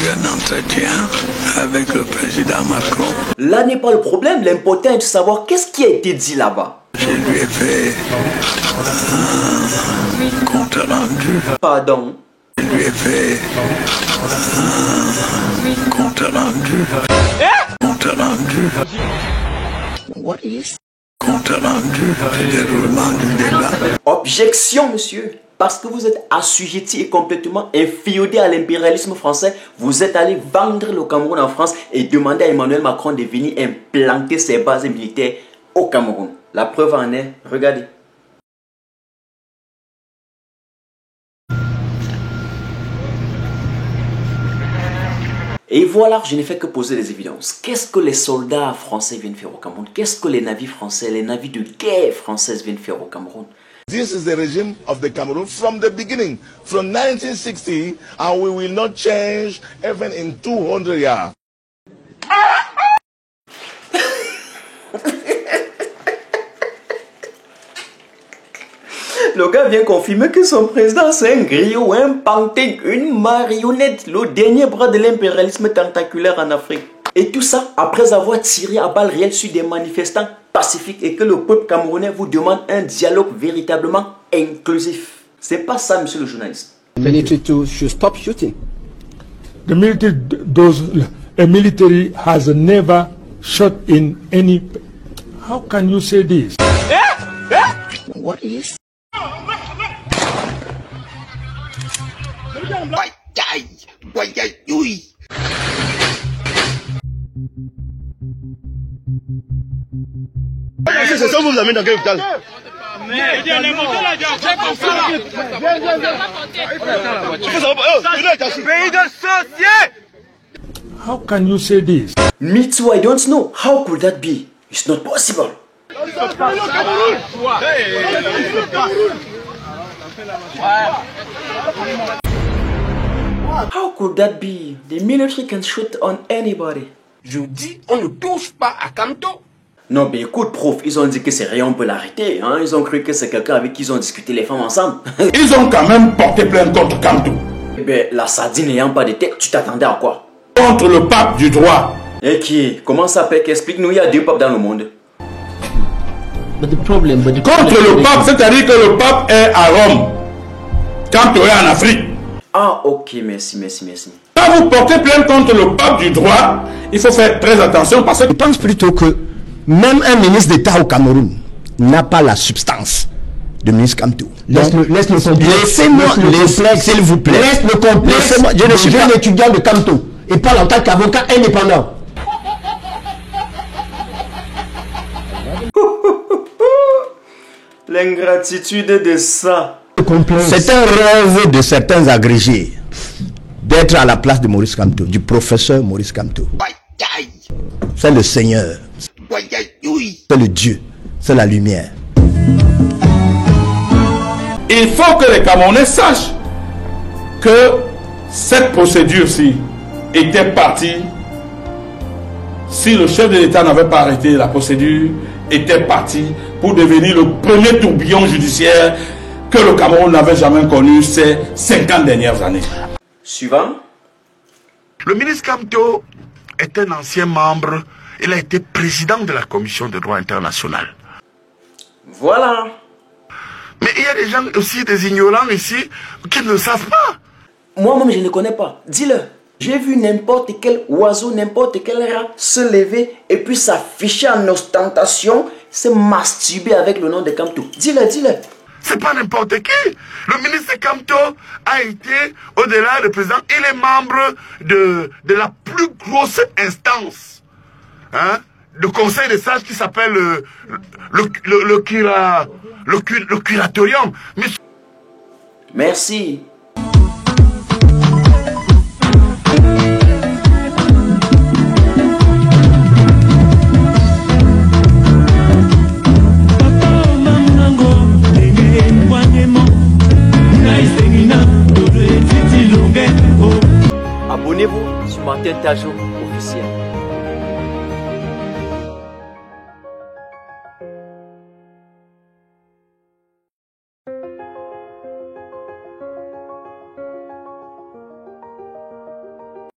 un entretien avec le président Macron. Là n'est pas le problème, l'important est de savoir qu'est-ce qui a été dit là-bas. Je lui ai fait un compte rendu. Pardon. Je lui ai fait un compte rendu. Compte rendu. What is? Compte rendu du déroulement du débat. Objection, monsieur. Parce que vous êtes assujetti et complètement inféodé à l'impérialisme français, vous êtes allé vendre le Cameroun en France et demander à Emmanuel Macron de venir implanter ses bases militaires au Cameroun. La preuve en est, regardez. Et voilà, je n'ai fait que poser des évidences. Qu'est-ce que les soldats français viennent faire au Cameroun? Qu'est-ce que les navires français, les navires de guerre françaises viennent faire au Cameroun? This is the regime of the Cameroon from the beginning, from 1960, and we will not change even in 200 years. Le gars vient confirmer que son président c'est un griot, un pantin, une marionnette, le dernier bras de l'impérialisme tentaculaire en Afrique. Et tout ça après avoir tiré à balles réelles sur des manifestants pacifiques et que le peuple camerounais vous demande un dialogue véritablement inclusif. C'est pas ça, monsieur le journaliste. The military should stop shooting. The military has never shot in any. How can you say this? What is? C'est ça, vous vous amenez dans quel hôpital? How can you say this? Me too, I don't know. How could that be? It's not possible. How could that be? The military can shoot on anybody. Je dis, on ne touche pas à Kanto. Non, mais écoute, prof, ils ont dit que c'est rien, on peut l'arrêter. Hein? Ils ont cru que c'est quelqu'un avec qui ils ont discuté les femmes ensemble. Ils ont quand même porté plainte contre Kanto. Eh ben, la sardine n'ayant pas de tête, tu t'attendais à quoi? Contre le pape du droit. Et qui? Comment ça fait? Explique-nous, il y a 2 papes dans le monde. But the problem, Contre le pape, c'est-à-dire que le pape est à Rome. Kanto est en Afrique. Ah, ok, merci. Quand vous portez plainte contre le pape du droit, il faut faire très attention parce que Je pense plutôt que même un ministre d'État au Cameroun n'a pas la substance de ministre Kamto. Laisse-le Laissez-moi, s'il vous plaît. Laisse le complexe. Je ne suis pas un étudiant de Kamto et parle en tant qu'avocat indépendant. L'ingratitude de ça. C'est un rêve de certains agrégés d'être à la place de Maurice Kamto, du professeur Maurice Kamto. C'est le Seigneur, c'est le Dieu, c'est la lumière. il faut que les Camerounais sachent que cette procédure-ci était partie. Si le chef de l'État n'avait pas arrêté la procédure, était parti pour devenir le premier tourbillon judiciaire que le Cameroun n'avait jamais connu ces 50 dernières années. Suivant. Le ministre Kamto est un ancien membre. Il a été président de la commission de droit international. Voilà. Mais il y a des gens aussi, des ignorants ici, qui ne le savent pas. Moi-même, je ne connais pas. Dis-le. J'ai vu n'importe quel oiseau, n'importe quel rat se lever et puis s'afficher en ostentation, se masturber avec le nom de Kamto. Dis-le. C'est pas n'importe qui. Le ministre Kamto a été, au-delà du président, il est membre de la plus grosse instance, hein, de conseil des sages qui s'appelle le curatorium. Mais... Merci. Abonnez-vous sur Martin Tajo officiel.